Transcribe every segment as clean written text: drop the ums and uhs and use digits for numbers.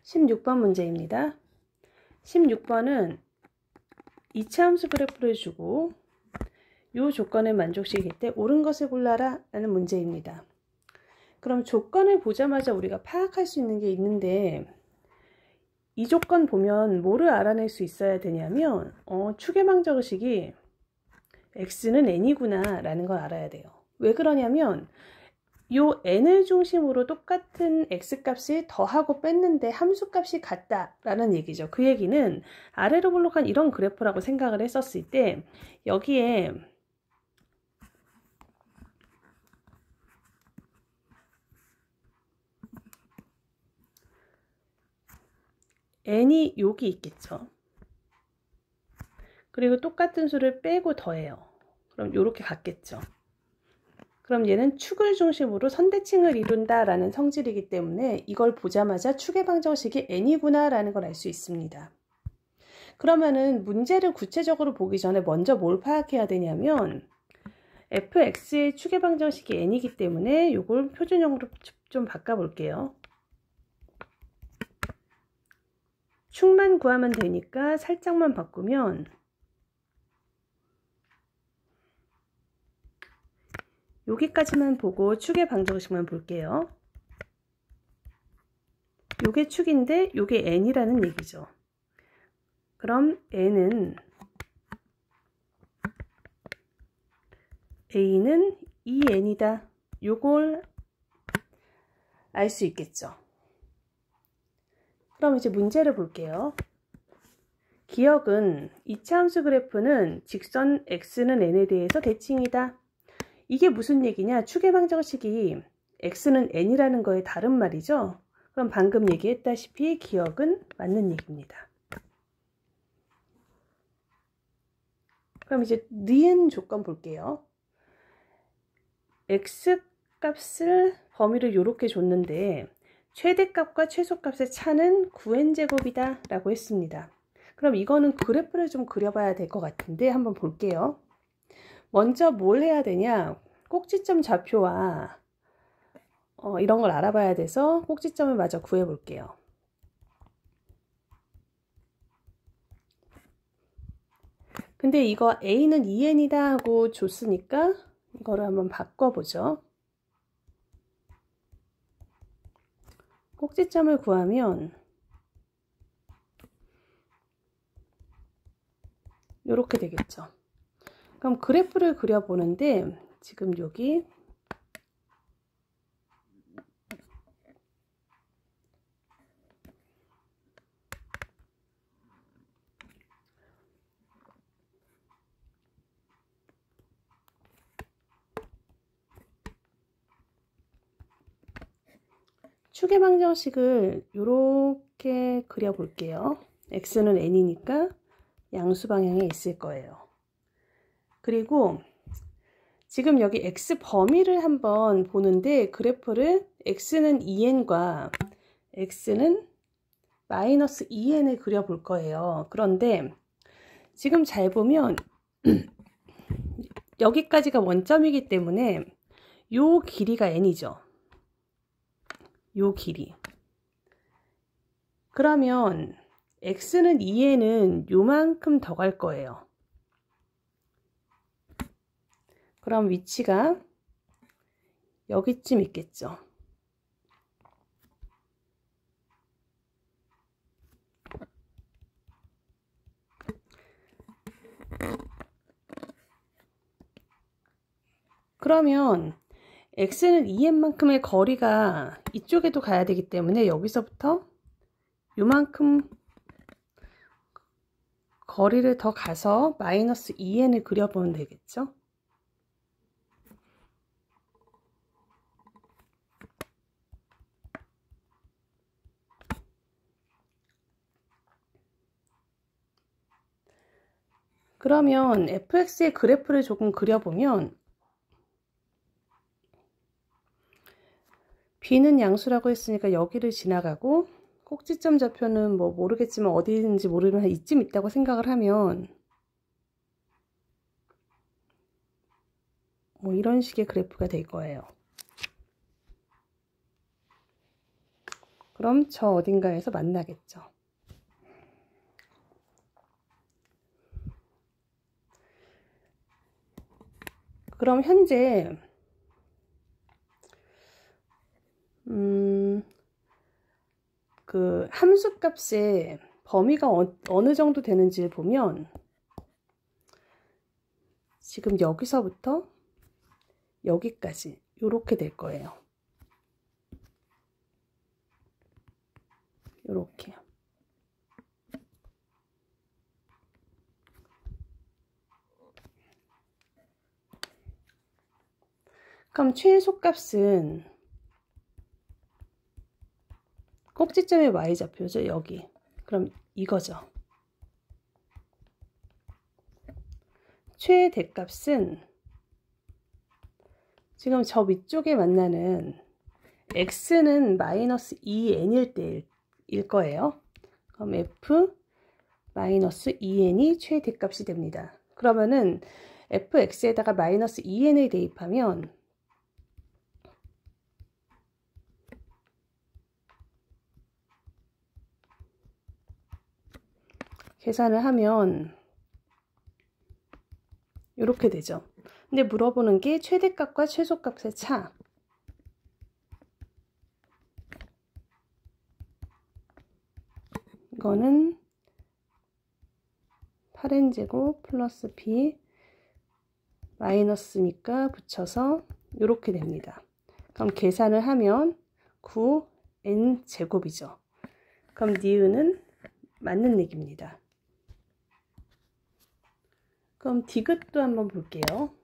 16번 문제입니다. 16번은 2차 함수 그래프를 주고 이 조건을 만족시킬 때 옳은 것을 골라라 라는 문제입니다. 그럼 조건을 보자마자 우리가 파악할 수 있는 게 있는데, 이 조건 보면 뭐를 알아낼 수 있어야 되냐면 추계방정식이 x는 n이구나 라는 걸 알아야 돼요. 왜 그러냐면 요 n을 중심으로 똑같은 x값을 더하고 뺐는데 함수값이 같다 라는 얘기죠. 그 얘기는 아래로 볼록한 이런 그래프라고 생각을 했었을 때 여기에 n이 여기 있겠죠. 그리고 똑같은 수를 빼고 더해요. 그럼 이렇게 같겠죠. 그럼 얘는 축을 중심으로 선대칭을 이룬다 라는 성질이기 때문에 이걸 보자마자 추계방정식이 n이구나 라는 걸 알 수 있습니다. 그러면은 문제를 구체적으로 보기 전에 먼저 뭘 파악해야 되냐면 fx의 추계방정식이 n이기 때문에 이걸 표준형으로 좀 바꿔볼게요. 축만 구하면 되니까 살짝만 바꾸면 여기까지만 보고 축의 방정식만 볼게요. 요게 축인데 요게 n이라는 얘기죠. 그럼 n은 a는 2n이다. 요걸 알 수 있겠죠. 그럼 이제 문제를 볼게요. 기억은 2차 함수 그래프는 직선 x는 n에 대해서 대칭이다. 이게 무슨 얘기냐? 추계방정식이 x는 n이라는 거에 다른 말이죠. 그럼 방금 얘기했다시피 기억은 맞는 얘기입니다. 그럼 이제 니은 조건 볼게요. x 값을 범위를 이렇게 줬는데 최대값과 최소값의 차는 9n제곱이다 라고 했습니다. 그럼 이거는 그래프를 좀 그려봐야 될 것 같은데 한번 볼게요. 먼저 뭘 해야 되냐? 꼭지점 좌표와 이런 걸 알아봐야 돼서 꼭지점을 마저 구해 볼게요. 근데 이거 a는 2n이다 하고 줬으니까 이거를 한번 바꿔보죠. 꼭지점을 구하면 이렇게 되겠죠. 그럼 그래프를 그려보는데 지금 여기 추계방정식을 이렇게 그려볼게요. x는 n이니까 양수 방향에 있을 거예요. 그리고 지금 여기 x 범위를 한번 보는데 그래프를 x는 2n과 x는 마이너스 2n을 그려볼 거예요. 그런데 지금 잘 보면 여기까지가 원점이기 때문에 요 길이가 n이죠. 요 길이. 그러면 x는 2n은 요만큼 더 갈 거예요. 그럼 위치가 여기쯤 있겠죠. 그러면 x는 2n만큼의 거리가 이쪽에도 가야 되기 때문에 여기서부터 요만큼 거리를 더 가서 마이너스 2n을 그려보면 되겠죠. 그러면 fx의 그래프를 조금 그려보면 b는 양수라고 했으니까 여기를 지나가고 꼭지점 좌표는 뭐 모르겠지만 어디인지 모르면 이쯤 있다고 생각을 하면 뭐 이런 식의 그래프가 될 거예요. 그럼 저 어딘가에서 만나겠죠. 그럼 현재 그 함수값의 범위가 어느 정도 되는지를 보면 지금 여기서부터 여기까지 이렇게 될 거예요. 이렇게. 그럼 최소값은 꼭지점의 y좌표죠. 여기. 그럼 이거죠. 최대값은 지금 저 위쪽에 만나는 x는 마이너스 2n일 때일 거예요. 그럼 f 마이너스 2n이 최대값이 됩니다. 그러면은 fx에다가 마이너스 2n을 대입하면 계산을 하면 이렇게 되죠. 근데 물어보는 게 최대값과 최소값의 차. 이거는 8n제곱 플러스 b 마이너스니까 붙여서 이렇게 됩니다. 그럼 계산을 하면 9n제곱이죠. 그럼 니은은 맞는 얘기입니다. 그럼 디귿도 한번 볼게요.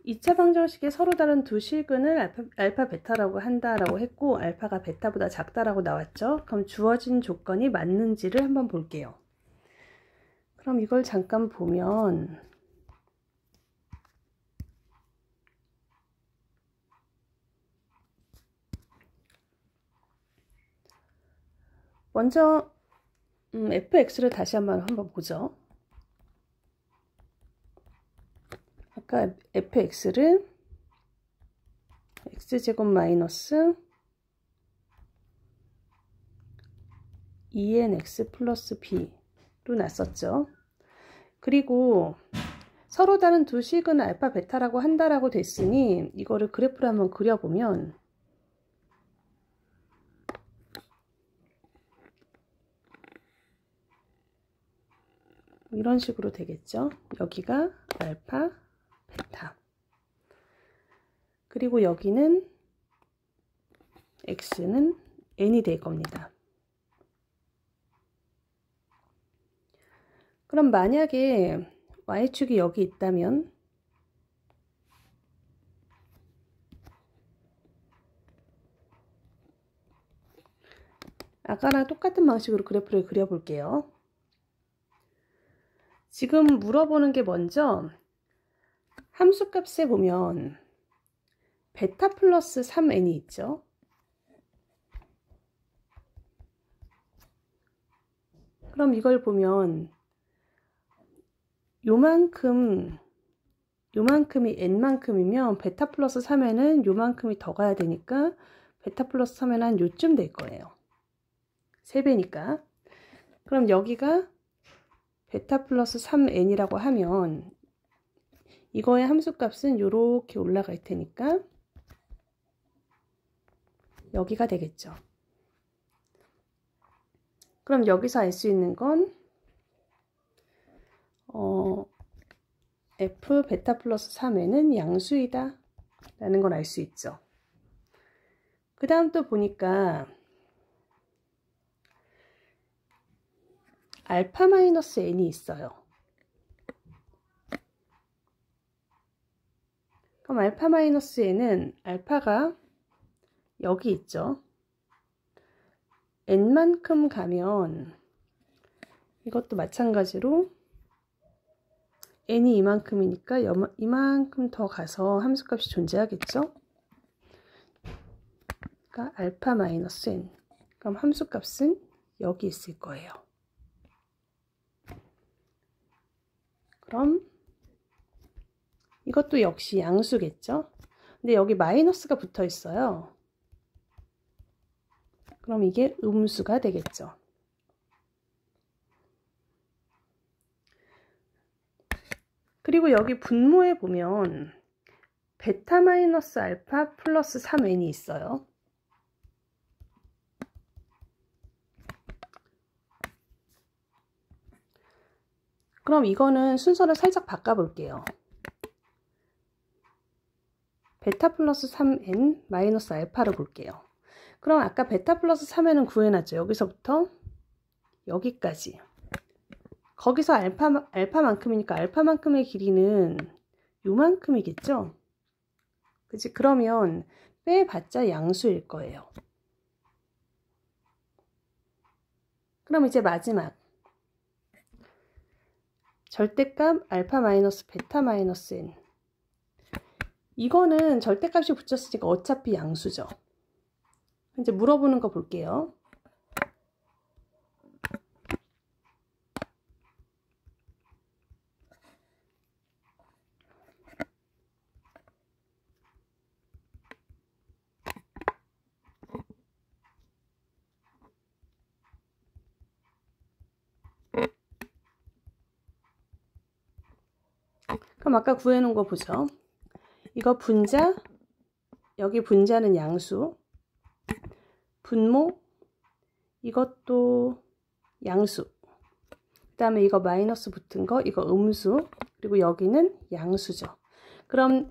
2차 방정식에 서로 다른 두 실근을 알파 베타라고 한다라고 했고 알파가 베타보다 작다라고 나왔죠. 그럼 주어진 조건이 맞는지를 한번 볼게요. 그럼 이걸 잠깐 보면 먼저 fx를 다시 한번 보죠. 아까 fx를 x제곱 마이너스 2nx 플러스 b로 놨었죠. 그리고 서로 다른 두 식은 알파 베타라고 한다라고 됐으니 이거를 그래프로 한번 그려보면 이런 식으로 되겠죠. 여기가 알파 베타, 그리고 여기는 x는 n이 될 겁니다. 그럼 만약에 y축이 여기 있다면 아까랑 똑같은 방식으로 그래프를 그려볼게요. 지금 물어보는 게 먼저 함수값에 보면 베타 플러스 3n이 있죠. 그럼 이걸 보면 요만큼이 n만큼이면 베타 플러스 3n은 요만큼이 더 가야 되니까 베타 플러스 3n은 한 요쯤 될 거예요. 3배니까. 그럼 여기가 베타 플러스 3n이라고 하면 이거의 함수값은 요렇게 올라갈 테니까 여기가 되겠죠. 그럼 여기서 알 수 있는 건 f 베타 플러스 3n은 양수이다 라는 걸 알 수 있죠. 그 다음 또 보니까 알파 마이너스 n이 있어요. 그럼 알파 마이너스 n은 알파가 여기 있죠. n만큼 가면 이것도 마찬가지로 n이 이만큼이니까 이만큼 더 가서 함수값이 존재하겠죠. 그러니까 알파 마이너스 n. 그럼 함수값은 여기 있을 거예요. 그럼 이것도 역시 양수겠죠. 근데 여기 마이너스가 붙어 있어요. 그럼 이게 음수가 되겠죠. 그리고 여기 분모에 보면 베타 마이너스 알파 플러스 3n이 있어요. 그럼 이거는 순서를 살짝 바꿔볼게요. 베타 플러스 3n 마이너스 알파를 볼게요. 그럼 아까 베타 플러스 3n은 구해놨죠. 여기서부터 여기까지. 거기서 알파만큼이니까 알파만큼의 길이는 요만큼이겠죠? 그치? 그러면 빼봤자 양수일 거예요. 그럼 이제 마지막. 절대값 알파 마이너스 베타 마이너스 n. 이거는 절대값이 붙였으니까 어차피 양수죠. 이제 물어보는 거 볼게요. 그럼 아까 구해놓은 거 보죠. 이거 분자, 여기 분자는 양수, 분모, 이것도 양수, 그 다음에 이거 마이너스 붙은 거, 이거 음수, 그리고 여기는 양수죠. 그럼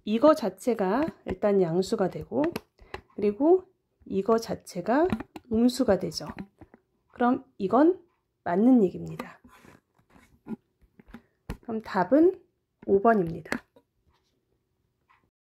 이거 자체가 일단 양수가 되고, 그리고 이거 자체가 음수가 되죠. 그럼 이건 맞는 얘기입니다. 그럼 답은 5번입니다.